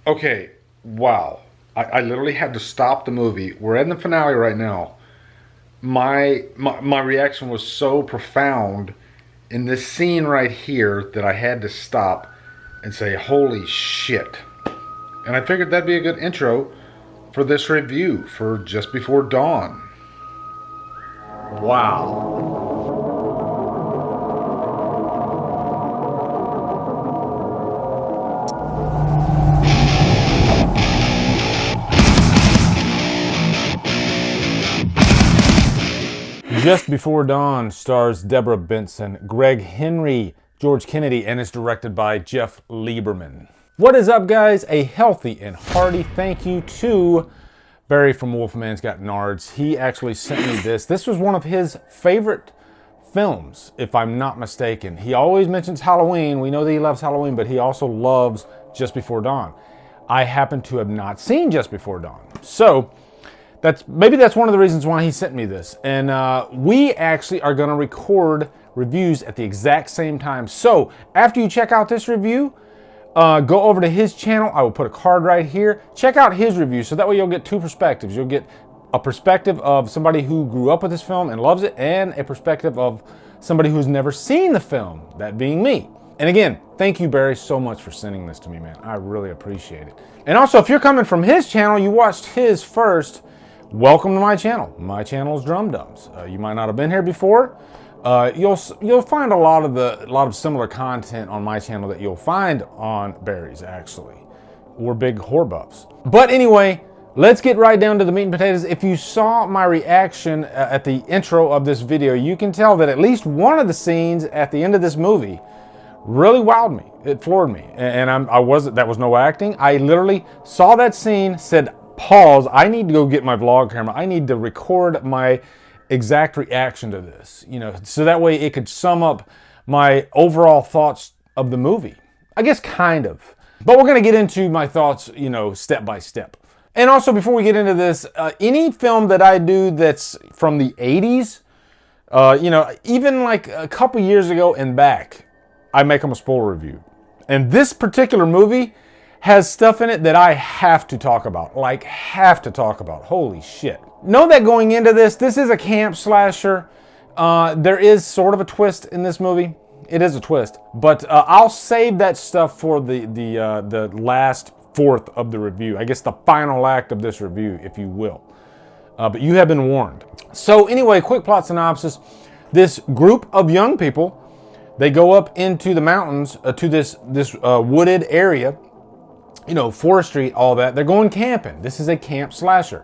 Okay, wow. I literally had to stop the movie. We're in the finale right now. My reaction was so profound in this scene right here that I had to stop and say, holy shit. And I figured that'd be a good intro for this review for Just Before Dawn. Wow. Just Before Dawn stars Deborah Benson, Greg Henry, George Kennedy, and is directed by Jeff Lieberman. What is up, guys? A healthy and hearty thank you to Barry from Wolfman's Got Nards. He actually sent me this. This was one of his favorite films, if I'm not mistaken. He always mentions Halloween. We know that he loves Halloween, but he also loves Just Before Dawn. I happen to have not seen Just Before Dawn. So, maybe that's one of the reasons why he sent me this. And we actually are going to record reviews at the exact same time. So after you check out this review, go over to his channel. I will put a card right here. Check out his review, so that way you'll get two perspectives. You'll get a perspective of somebody who grew up with this film and loves it, and a perspective of somebody who's never seen the film, that being me. And again, thank you, Barry, so much for sending this to me, man. I really appreciate it. And also, if you're coming from his channel, you watched his first, welcome to my channel. My channel is Drumdums. You might not have been here before. You'll find a lot of similar content on my channel that you'll find on Barry's, actually. We're big horror buffs. But anyway, let's get right down to the meat and potatoes. If you saw my reaction at the intro of this video, you can tell that at least one of the scenes at the end of this movie really wowed me. It floored me, and that was no acting. I literally saw that scene, said, pause, I need to go get my vlog camera. I need to record my exact reaction to this, so that way it could sum up my overall thoughts of the movie. I guess kind of. But we're going to get into my thoughts, step by step. And also, before we get into this, any film that I do that's from the 80s, even like a couple years ago and back, I make them a spoiler review. And this particular movie has stuff in it that I have to talk about. Like, have to talk about. Holy shit. Know that going into this is a camp slasher. There is sort of a twist in this movie. It is a twist. But I'll save that stuff for the last fourth of the review. I guess the final act of this review, if you will. But you have been warned. So anyway, quick plot synopsis. This group of young people, they go up into the mountains to this wooded area. Forestry, all that. They're going camping. This is a camp slasher.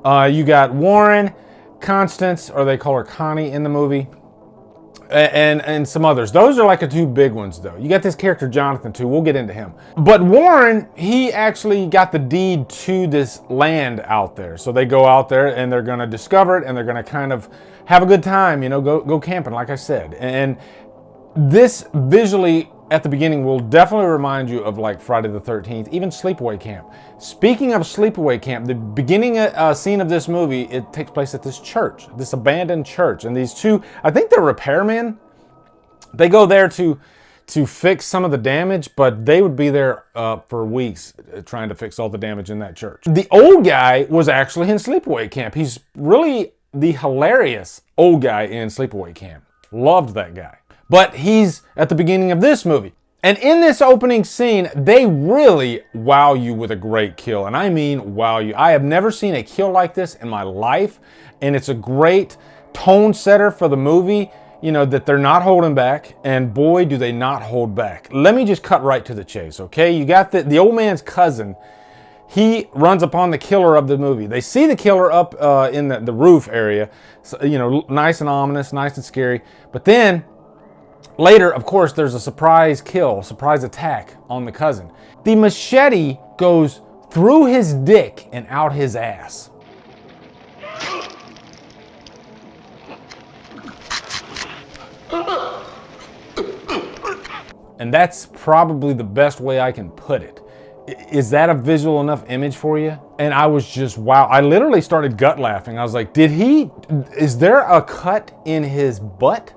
You got Warren, Constance, or they call her Connie in the movie, and some others. Those are like the two big ones, though. You got this character, Jonathan, too. We'll get into him. But Warren, he actually got the deed to this land out there. So they go out there, and they're going to discover it, and they're going to kind of have a good time, go camping, like I said. And this visually, at the beginning, will definitely remind you of like Friday the 13th, even Sleepaway Camp. Speaking of Sleepaway Camp, the beginning scene of this movie, it takes place at this church, this abandoned church. And these two, I think they're repairmen. They go there to fix some of the damage, but they would be there for weeks trying to fix all the damage in that church. The old guy was actually in Sleepaway Camp. He's really the hilarious old guy in Sleepaway Camp. Loved that guy. But he's at the beginning of this movie. And in this opening scene, they really wow you with a great kill. And I mean wow you. I have never seen a kill like this in my life. And it's a great tone setter for the movie, that they're not holding back. And boy, do they not hold back. Let me just cut right to the chase, okay? You got the old man's cousin. He runs upon the killer of the movie. They see the killer up in the roof area. So, nice and ominous, nice and scary. But then later, of course, there's a surprise kill, surprise attack on the cousin. The machete goes through his dick and out his ass. And that's probably the best way I can put it. Is that a visual enough image for you? And I was just, wow. I literally started gut laughing. I was like, is there a cut in his butt?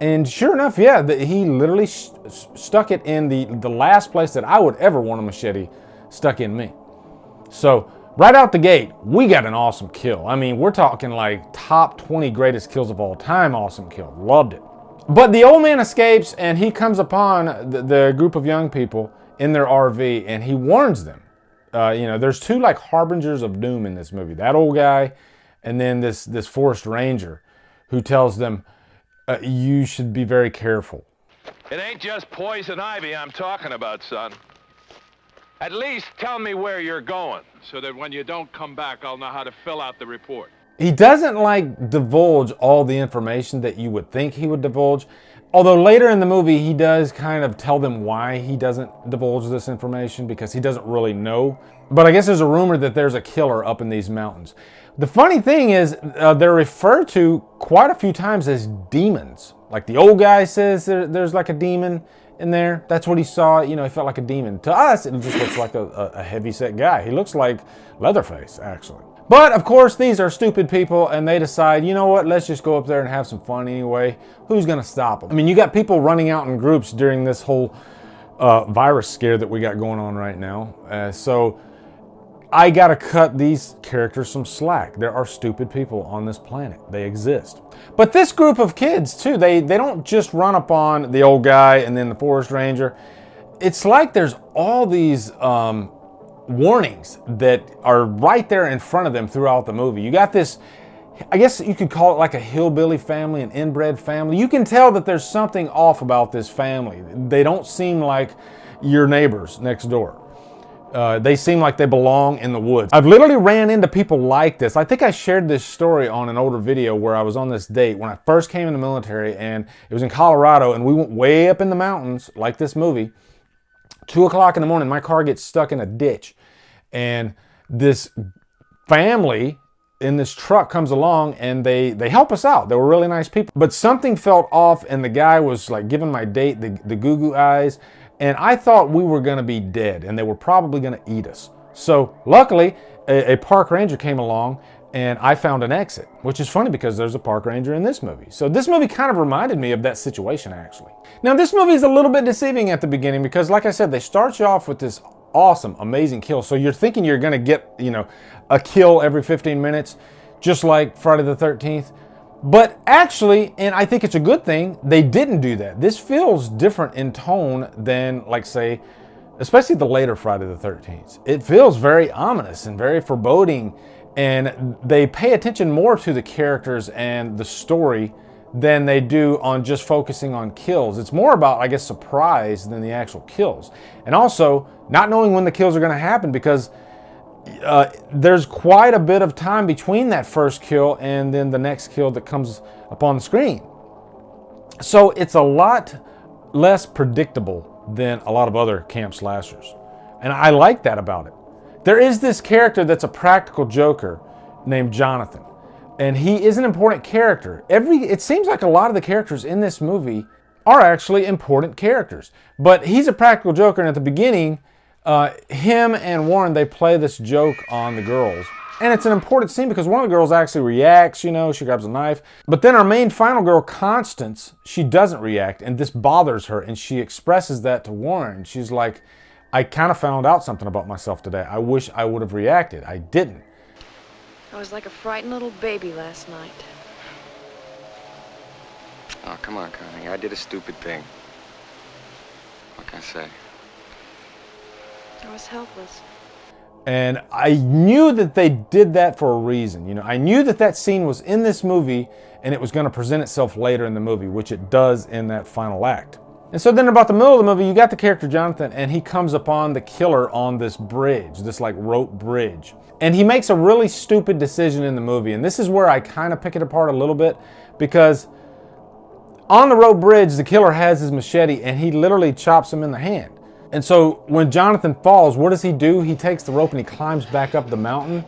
And sure enough, yeah, he literally stuck it in the last place that I would ever want a machete stuck in me. So right out the gate, we got an awesome kill. I mean, we're talking like top 20 greatest kills of all time awesome kill. Loved it. But the old man escapes and he comes upon the group of young people in their RV and he warns them. There's two like harbingers of doom in this movie. That old guy and then this forest ranger who tells them, you should be very careful. It ain't just poison ivy I'm talking about, son. At least tell me where you're going, so that when you don't come back, I'll know how to fill out the report. He doesn't like divulge all the information that you would think he would divulge. Although later in the movie, he does kind of tell them why he doesn't divulge this information, because he doesn't really know. But I guess there's a rumor that there's a killer up in these mountains. The funny thing is, they're referred to quite a few times as demons. Like the old guy says there's like a demon in there. That's what he saw. He felt like a demon. To us, it just looks like a heavy-set guy. He looks like Leatherface, actually. But, of course, these are stupid people, and they decide, you know what, let's just go up there and have some fun anyway. Who's going to stop them? I mean, you got people running out in groups during this whole virus scare that we got going on right now. So I got to cut these characters some slack. There are stupid people on this planet. They exist. But this group of kids, too, they don't just run up on the old guy and then the forest ranger. It's like there's all these warnings that are right there in front of them throughout the movie. You got this, I guess you could call it like a hillbilly family, an inbred family. You can tell that there's something off about this family. They don't seem like your neighbors next door. They seem like they belong in the woods. I've literally ran into people like this. I think I shared this story on an older video where I was on this date when I first came in the military, and it was in Colorado, and we went way up in the mountains like this movie. 2 o'clock in the morning, my car gets stuck in a ditch, and this family in this truck comes along and they help us out. They were really nice people, but something felt off, and the guy was like giving my date the goo-goo eyes, and I thought we were going to be dead and they were probably going to eat us. So luckily a park ranger came along and I found an exit, which is funny because there's a park ranger in this movie. So this movie kind of reminded me of that situation, actually. Now, this movie is a little bit deceiving at the beginning because, like I said, they start you off with this awesome, amazing kill. So you're thinking you're going to get, a kill every 15 minutes, just like Friday the 13th. But actually, and I think it's a good thing, they didn't do that. This feels different in tone than, like, say, especially the later Friday the 13th. It feels very ominous and very foreboding, and they pay attention more to the characters and the story than they do on just focusing on kills. It's more about, I guess, surprise than the actual kills. And also, not knowing when the kills are going to happen, because there's quite a bit of time between that first kill and then the next kill that comes up on the screen. So it's a lot less predictable than a lot of other camp slashers. And I like that about it. There is this character that's a practical joker named Jonathan. And he is an important character. It seems like a lot of the characters in this movie are actually important characters. But he's a practical joker, and at the beginning, him and Warren, they play this joke on the girls. And it's an important scene because one of the girls actually reacts, she grabs a knife. But then our main final girl, Constance, she doesn't react, and this bothers her, and she expresses that to Warren. She's like, I kind of found out something about myself today. I wish I would have reacted. I didn't. I was like a frightened little baby last night. Oh, come on, Connie. I did a stupid thing. What can I say? I was helpless. And I knew that they did that for a reason. I knew that scene was in this movie and it was going to present itself later in the movie, which it does in that final act. And so then about the middle of the movie, you got the character Jonathan, and he comes upon the killer on this bridge, this like rope bridge. And he makes a really stupid decision in the movie. And this is where I kind of pick it apart a little bit, because on the rope bridge, the killer has his machete and he literally chops him in the hand. And so when Jonathan falls, what does he do? He takes the rope and he climbs back up the mountain.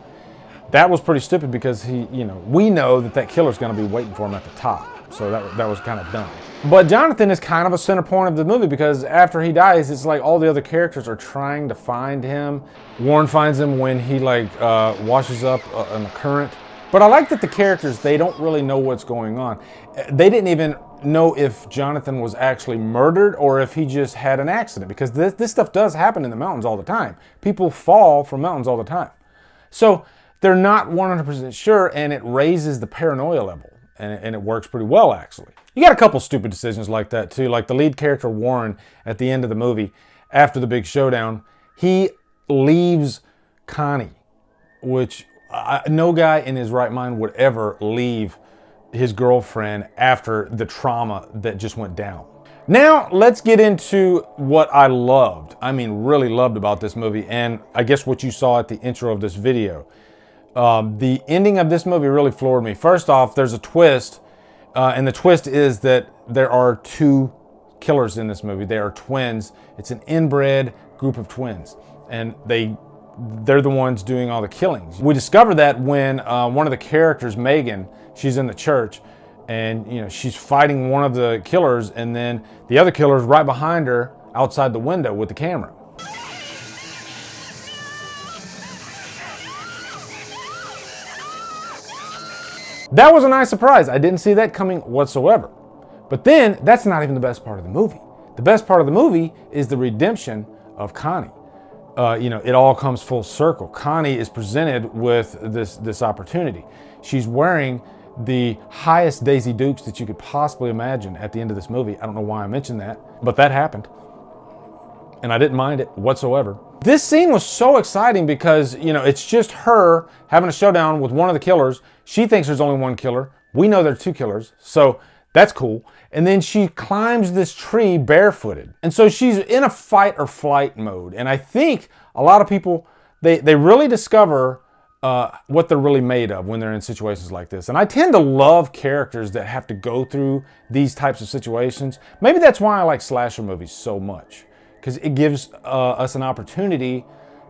That was pretty stupid because we know that killer's going to be waiting for him at the top. So that was kind of dumb. But Jonathan is kind of a center point of the movie because after he dies, it's like all the other characters are trying to find him. Warren finds him when he washes up in the current. But I like that the characters, they don't really know what's going on. They didn't even know if Jonathan was actually murdered or if he just had an accident, because this stuff does happen in the mountains all the time. People fall from mountains all the time. So they're not 100% sure, and it raises the paranoia level, and it works pretty well, actually. You got a couple stupid decisions like that, too. Like the lead character, Warren, at the end of the movie, after the big showdown, he leaves Connie, which no guy in his right mind would ever leave his girlfriend after the trauma that just went down. Now, let's get into what I loved. I mean, really loved about this movie, and I guess what you saw at the intro of this video. The ending of this movie really floored me. First off, there's a twist, and the twist is that there are two killers in this movie. They are twins. It's an inbred group of twins, and they're the ones doing all the killings. We discover that when one of the characters, Megan, she's in the church, and she's fighting one of the killers, and then the other killer's right behind her outside the window with the camera. That was a nice surprise. I didn't see that coming whatsoever. But then, that's not even the best part of the movie. The best part of the movie is the redemption of Connie. It all comes full circle. Connie is presented with this opportunity. She's wearing the highest Daisy Dukes that you could possibly imagine at the end of this movie. I don't know why I mentioned that, but that happened. And I didn't mind it whatsoever. This scene was so exciting because, it's just her having a showdown with one of the killers. She thinks there's only one killer. We know there's two killers, so that's cool. And then she climbs this tree barefooted. And so she's in a fight or flight mode. And I think a lot of people, they really discover what they're really made of when they're in situations like this. And I tend to love characters that have to go through these types of situations. Maybe that's why I like slasher movies so much, because it gives us an opportunity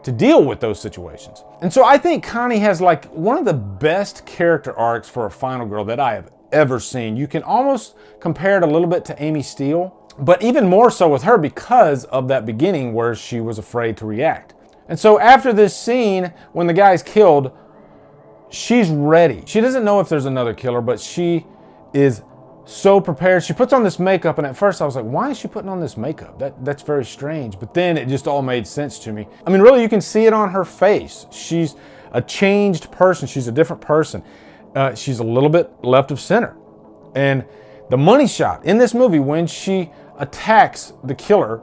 to deal with those situations. And so I think Connie has like one of the best character arcs for a final girl that I have ever seen. You can almost compare it a little bit to Amy Steele, but even more so with her because of that beginning where she was afraid to react. And so after this scene, when the guy's killed, she's ready. She doesn't know if there's another killer, but she is so prepared. She puts on this makeup, and at first I was like, why is she putting on this makeup? That's very strange. But then it just all made sense to me. I mean, really, you can see it on her face. She's a changed person. She's a different person. She's a little bit left of center. And the money shot in this movie, when she attacks the killer,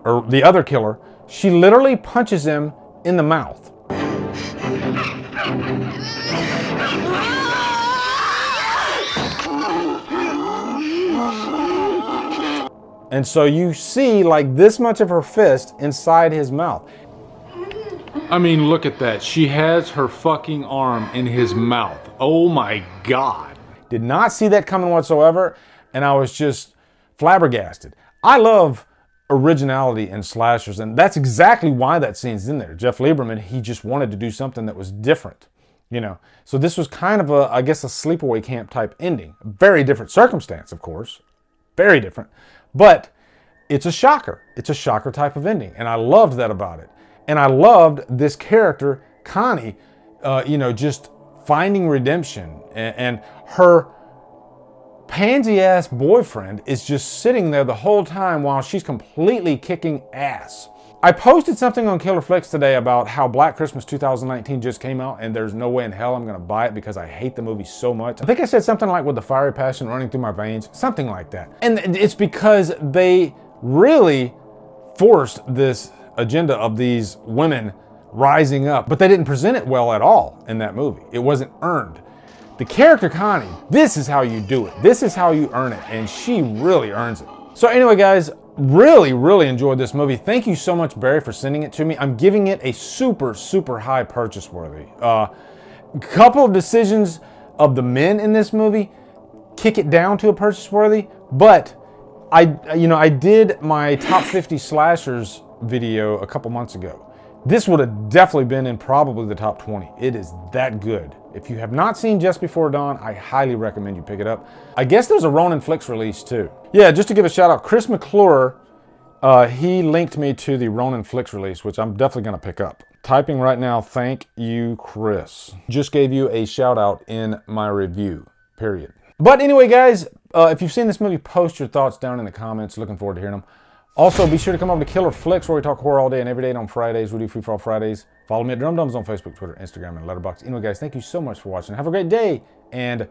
or the other killer, she literally punches him in the mouth. And so you see like this much of her fist inside his mouth. I mean, look at that. She has her fucking arm in his mouth. Oh my God. Did not see that coming whatsoever, and I was just flabbergasted. I love originality in slashers, and that's exactly why that scene's in there. Jeff Lieberman, he just wanted to do something that was different, So this was kind of I guess a sleepaway camp type ending. Very different circumstance, of course. Very different. But it's a shocker. It's a shocker type of ending, and I loved that about it. And I loved this character, Connie, just finding redemption, and her pansy-ass boyfriend is just sitting there the whole time while she's completely kicking ass. I posted something on Killer Flicks today about how Black Christmas 2019 just came out, and there's no way in hell I'm going to buy it because I hate the movie so much. I think I said something like with the fiery passion running through my veins, something like that. And it's because they really forced this agenda of these women rising up, but they didn't present it well at all in that movie. It wasn't earned. The character Connie, this is how you do it. This is how you earn it, and she really earns it. So anyway, guys, really enjoyed this movie. Thank you so much, Barry, for sending it to me. I'm giving it a super high purchase worthy. Couple of decisions of the men in this movie kick it down to a purchase worthy, but I did my top 50 slashers video a couple months ago. This would have definitely been in probably the top 20. It is that good. If you have not seen Just Before Dawn, I highly recommend you pick it up. I guess there's a Ronin Flicks release too. Yeah, just to give a shout out, Chris McClure, he linked me to the Ronin Flicks release, which I'm definitely going to pick up. Typing right now, thank you, Chris. Just gave you a shout out in my review, period. But anyway, guys, If you've seen this movie, post your thoughts down in the comments. Looking forward to hearing them. Also, be sure to come over to Killer Flicks, where we talk horror all day and every day. And on Fridays, we do Free For All Fridays. Follow me at Drumdums on Facebook, Twitter, Instagram, and Letterboxd. Anyway, guys, thank you so much for watching. Have a great day, and